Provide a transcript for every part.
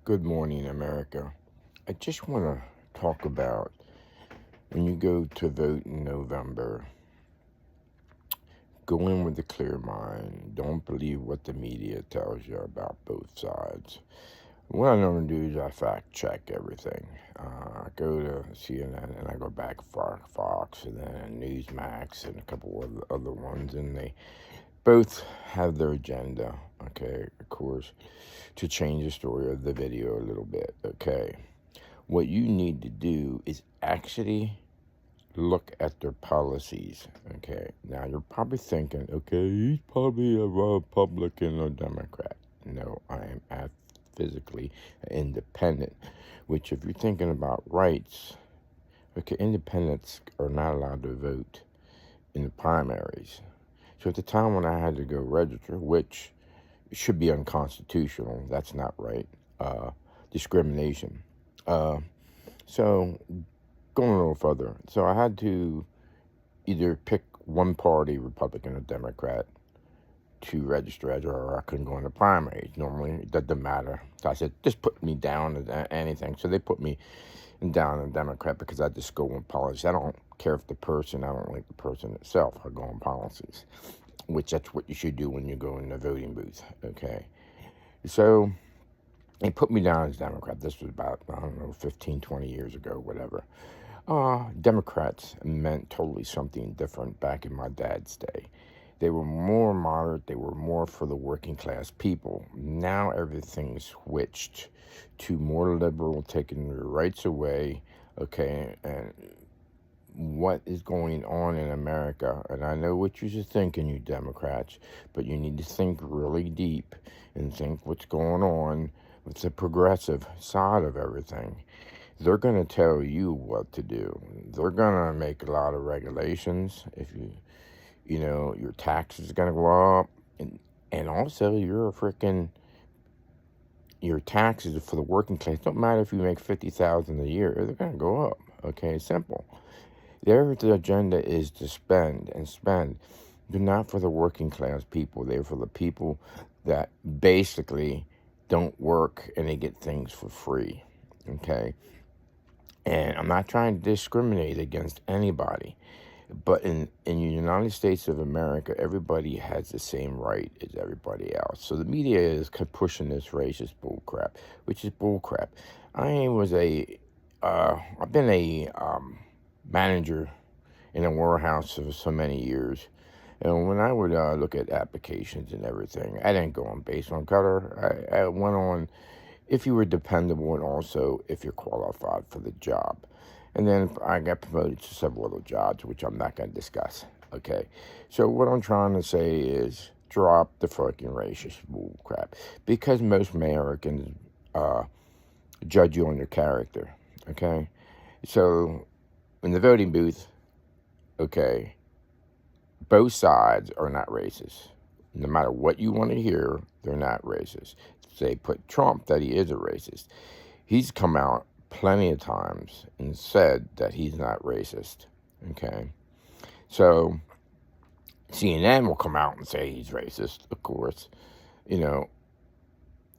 Good morning, America. I just want to talk about when you go to vote in November, go in with a clear mind. Don't believe what the media tells you about both sides. What I normally do is I fact check everything. I go to CNN and I go back to Fox and then Newsmax and a couple of the other ones, and they both have their agenda, okay, of course, to change the story of the video a little bit, okay. What you need to do is actually look at their policies. Okay, now you're probably thinking, okay, he's probably a Republican or Democrat. No, I am physically independent, which, if you're thinking about rights, okay, independents are not allowed to vote in the primaries. So at the time when I had to go register, which should be unconstitutional, that's not right, discrimination. Uh, so going a little further, so I had to either pick one party, Republican or Democrat, to register as, or I couldn't go in the primaries. Normally, it doesn't matter. So I said, just put me down as anything. So they put me down as Democrat because I just go on policies. I don't care if I don't like the person itself. I go on policies, which that's what you should do when you go in the voting booth. Okay. So they put me down as Democrat. This was about, I don't know, 15, 20 years ago, whatever. Democrats meant totally something different back in my dad's day. They were more moderate, they were more for the working class people. Now everything's switched to more liberal, taking their rights away, okay, and what is going on in America, and I know what you're thinking, you Democrats, but you need to think really deep and think what's going on with the progressive side of everything. They're going to tell you what to do. They're going to make a lot of regulations. If your taxes are going to go up, and also your taxes for the working class. Don't matter if you make 50,000 a year, they're going to go up. Okay, it's simple. Their agenda is to spend and spend. They're not for the working class people. They're for the people that basically don't work and they get things for free. Okay. And I'm not trying to discriminate against anybody, but in the United States of America, everybody has the same right as everybody else. So the media is pushing this racist bullcrap, which is bullcrap. I've been a manager in a warehouse for so many years. And when I would look at applications and everything, I didn't go on based on color. I went on if you were dependable and also if you're qualified for the job. And then I got promoted to several other jobs, which I'm not going to discuss. Okay. So what I'm trying to say is drop the fucking racist bull crap. Because most Americans judge you on your character. Okay. So in the voting booth, okay, both sides are not racist. No matter what you want to hear, they're not racist. They put Trump that he is a racist. He's come out plenty of times and said that he's not racist. Okay. So CNN will come out and say he's racist, of course. You know,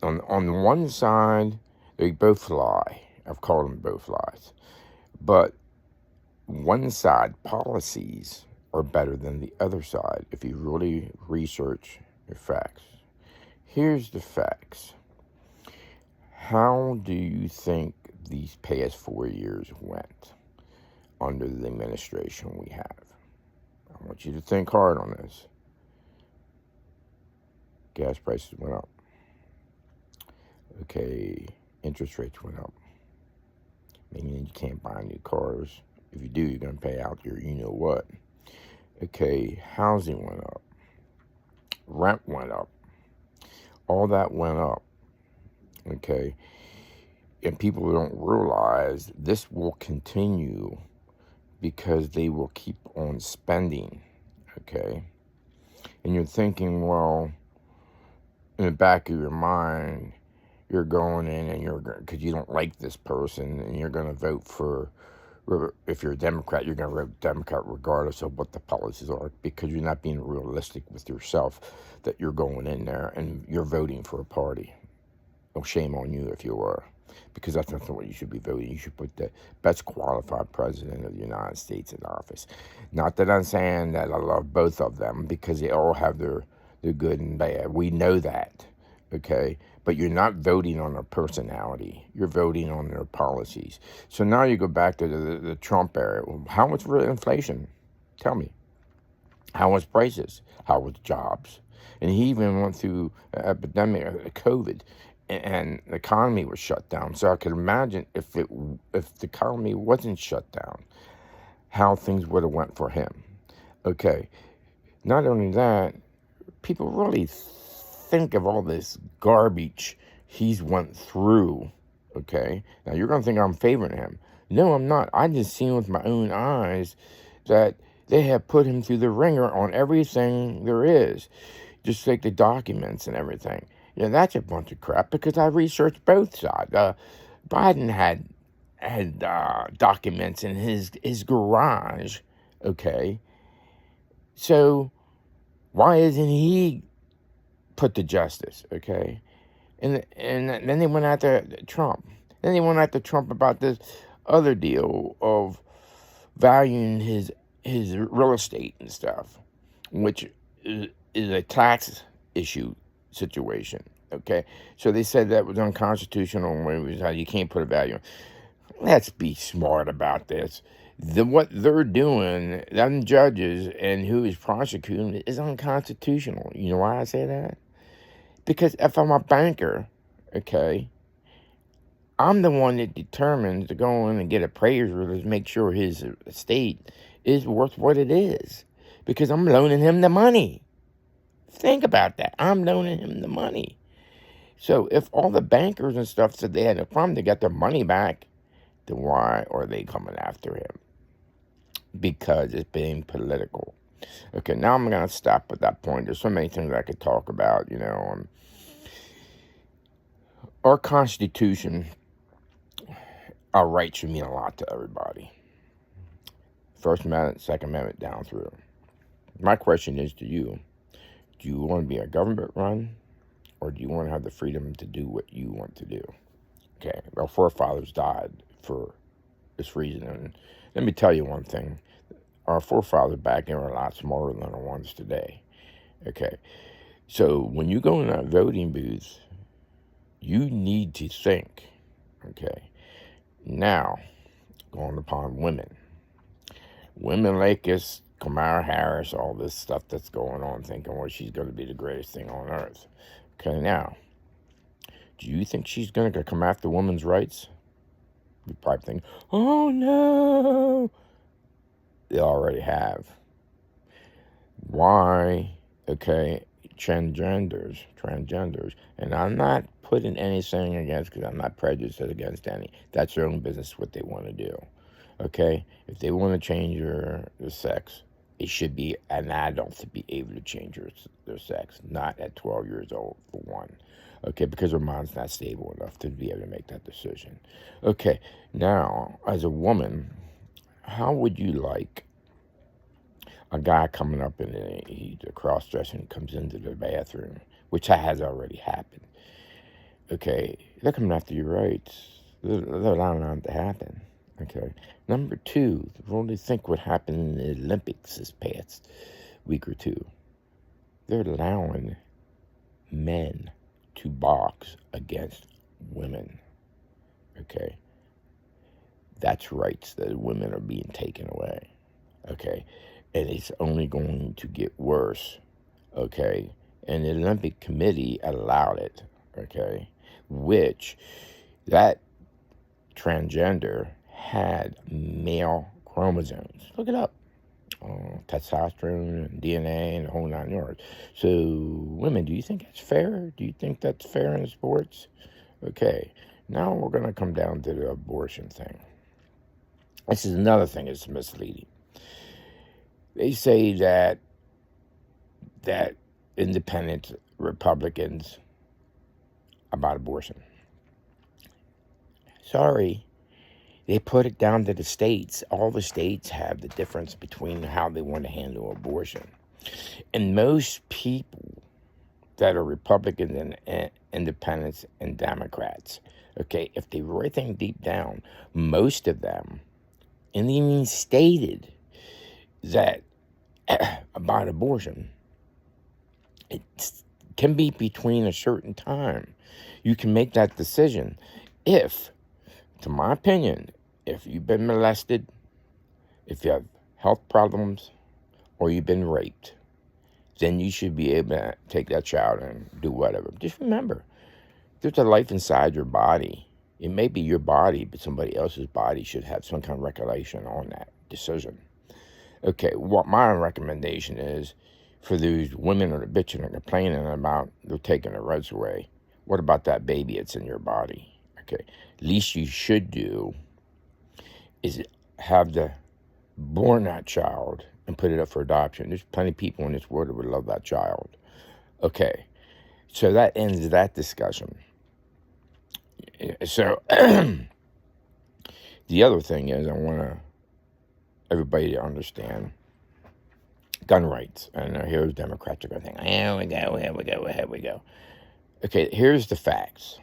on one side, they both lie. I've called them both lies. But one side policies are better than the other side if you really research your facts. Here's the facts. How do you think these past 4 years went under the administration we have? I want you to think hard on this. Gas prices went up. Okay, interest rates went up. Meaning you can't buy new cars. If you do, you're going to pay out your you-know-what. Okay, housing went up. Rent went up. All that went up. Okay, and people don't realize this will continue because they will keep on spending. Okay, and you're thinking, well, in the back of your mind, you're going in and because you don't like this person, and you're going to vote for, if you're a Democrat, you're going to vote Democrat regardless of what the policies are, because you're not being realistic with yourself that you're going in there and you're voting for a party. Well, shame on you if you were, because that's not what you should be voting. You should put the best qualified president of the United States in office. Not that I'm saying that I love both of them, because they all have their good and bad. We know that, okay? But you're not voting on their personality. You're voting on their policies. So now you go back to the Trump era. How much for inflation? Tell me. How was prices? How was jobs? And he even went through an epidemic of COVID, and the economy was shut down. So I could imagine if the economy wasn't shut down, how things would have went for him. Okay. Not only that, people really think of all this garbage he's went through. Okay. Now you're going to think I'm favoring him. No, I'm not. I just seen with my own eyes that they have put him through the ringer on everything there is, just like the documents and everything. That's a bunch of crap, because I researched both sides. Biden had documents in his garage, okay? So why isn't he put to justice, okay? And then they went after Trump. Then they went after Trump about this other deal of valuing his real estate and stuff, which is a tax issue situation, okay? So they said that was unconstitutional, and it was how you can't put a value on. Let's be smart about this. What they're doing, them judges and who is prosecuting, is unconstitutional. You know why I say that? Because if I'm a banker, okay, I'm the one that determines to go in and get appraisal to make sure his estate is worth what it is, because I'm loaning him the money. Think about that. I'm loaning him the money. So if all the bankers and stuff said they had a problem to get their money back, then why are they coming after him? Because it's being political. Okay, now I'm going to stop at that point. There's so many things I could talk about, Our Constitution, our rights should mean a lot to everybody. First Amendment, Second Amendment, down through. My question is to you, do you want to be a government run, or do you want to have the freedom to do what you want to do? Okay, our forefathers died for this reason. And let me tell you one thing. Our forefathers back then were a lot smarter than the ones today. Okay, so when you go in that voting booth, you need to think. Okay, now, going upon women. Women like this, Kamala Harris, all this stuff that's going on, thinking, well, she's going to be the greatest thing on earth. Okay, now, do you think she's going to come after women's rights? You probably think, oh no. They already have. Why? Okay, transgenders, and I'm not putting anything against, because I'm not prejudiced against any. That's their own business, what they want to do. Okay, if they want to change their sex, it should be an adult to be able to change their sex, not at 12 years old, for one. Okay, because their mind's not stable enough to be able to make that decision. Okay, now, as a woman, how would you like a guy coming up and he's a cross-dressing, comes into the bathroom, which has already happened? Okay, they're coming after your rights. They're allowing that to happen. Okay. Number two, only think what happened in the Olympics this past week or two. They're allowing men to box against women. Okay. That's rights that women are being taken away. Okay. And it's only going to get worse. Okay. And the Olympic Committee allowed it. Okay. Which that transgender had male chromosomes. Look it up. Testosterone and DNA and the whole 9 yards. So, women, do you think that's fair? Do you think that's fair in sports? Okay, now we're going to come down to the abortion thing. This is another thing that's misleading. They say that independent Republicans about abortion. Sorry. They put it down to the states. All the states have the difference between how they want to handle abortion. And most people that are Republicans and independents and Democrats. Okay, if they really think deep down, most of them, and even stated that about abortion, it can be between a certain time. You can make that decision if, to my opinion, if you've been molested, if you have health problems, or you've been raped, then you should be able to take that child and do whatever. Just remember, there's a life inside your body. It may be your body, but somebody else's body should have some kind of recollection on that decision. Okay, what my recommendation is for those women that are bitching and complaining about they're taking the rights away, what about that baby that's in your body? Okay, least you should do is have the born that child and put it up for adoption. There's plenty of people in this world that would love that child. Okay, so that ends that discussion. So the other thing is I want everybody to understand gun rights. And here's Democrats are going to think, here we go. Okay, here's the facts.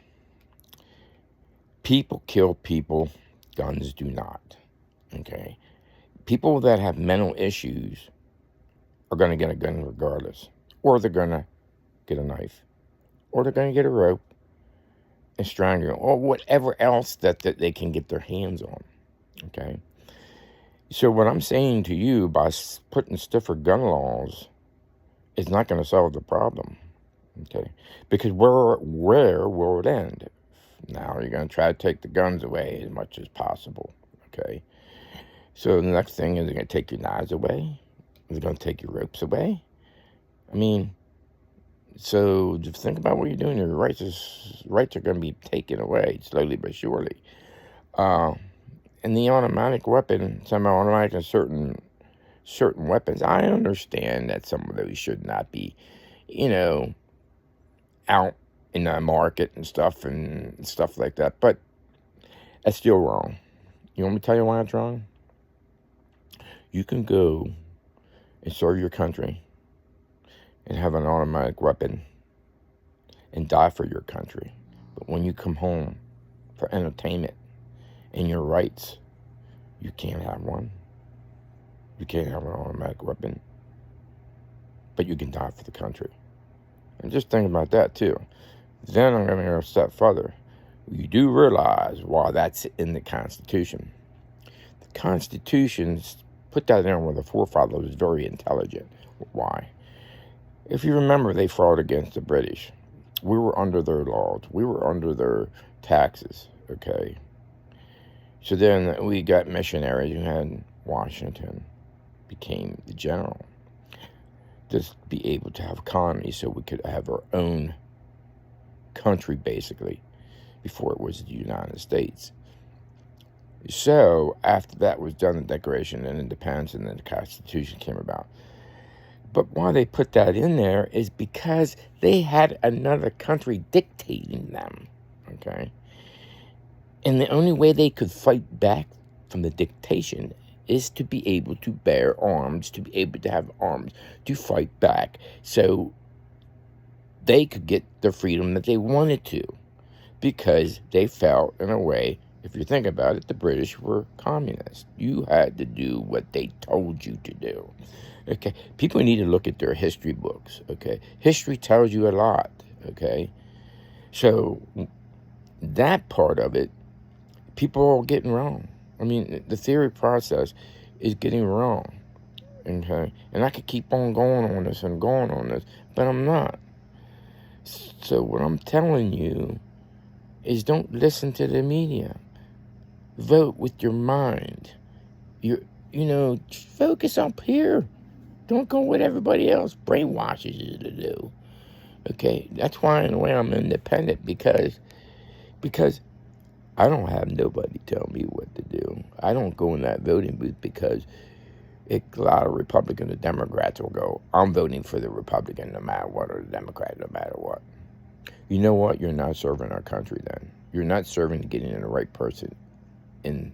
People kill people, guns do not. Okay, people that have mental issues are going to get a gun regardless, or they're going to get a knife, or they're going to get a rope and strangle, or whatever else that they can get their hands on. Okay, so what I'm saying to you by putting stiffer gun laws is not going to solve the problem. Okay, because where will it end? Now you're going to try to take the guns away as much as possible. Okay, so the next thing is they're going to take your knives away. They're going to take your ropes away. I mean, so just think about what you're doing. Your rights are going to be taken away slowly but surely. And the automatic weapon, semi-automatic and certain weapons, I understand that some of those should not be, out in the market and stuff like that. But that's still wrong. You want me to tell you why it's wrong? You can go and serve your country and have an automatic weapon and die for your country. But when you come home for entertainment and your rights, you can't have one. You can't have an automatic weapon. But you can die for the country. And just think about that too. Then I'm going to go a step further. You do realize why that's in the Constitution. The Constitution, put that in where the forefathers was very intelligent. Why? If you remember, they fought against the British. We were under their laws. We were under their taxes, okay? So then we got missionaries who had Washington became the general. Just be able to have economy so we could have our own country, basically, before it was the United States. So after that was done, the Declaration of Independence and then the Constitution came about. But why they put that in there is because they had another country dictating them, okay? And the only way they could fight back from the dictation is to be able to bear arms, to be able to have arms to fight back so they could get the freedom that they wanted to, because they felt, in a way, if you think about it, the British were communists. You had to do what they told you to do. Okay, people need to look at their history books. Okay, history tells you a lot. Okay, so that part of it, people are getting wrong. I mean, the theory process is getting wrong. Okay, and I could keep on going on this and going on this, but I'm not. So what I'm telling you is don't listen to the media. Vote with your mind. Focus up here. Don't go with everybody else brainwashes you to do. Okay, that's why in a way I'm independent, because I don't have nobody tell me what to do. I don't go in that voting booth because a lot of Republicans and Democrats will go, I'm voting for the Republican no matter what, or the Democrat no matter what. You know what? You're not serving our country then. You're not serving getting the right person in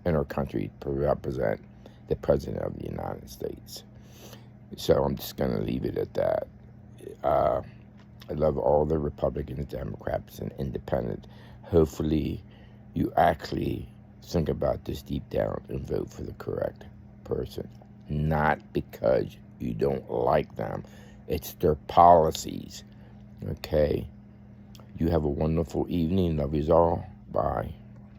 our country to represent the President of the United States. So I'm just going to leave it at that. I love all the Republicans, Democrats, and Independents. Hopefully, you actually think about this deep down and vote for the correct person. Not because you don't like them. It's their policies. Okay? You have a wonderful evening. Love yous all. Bye.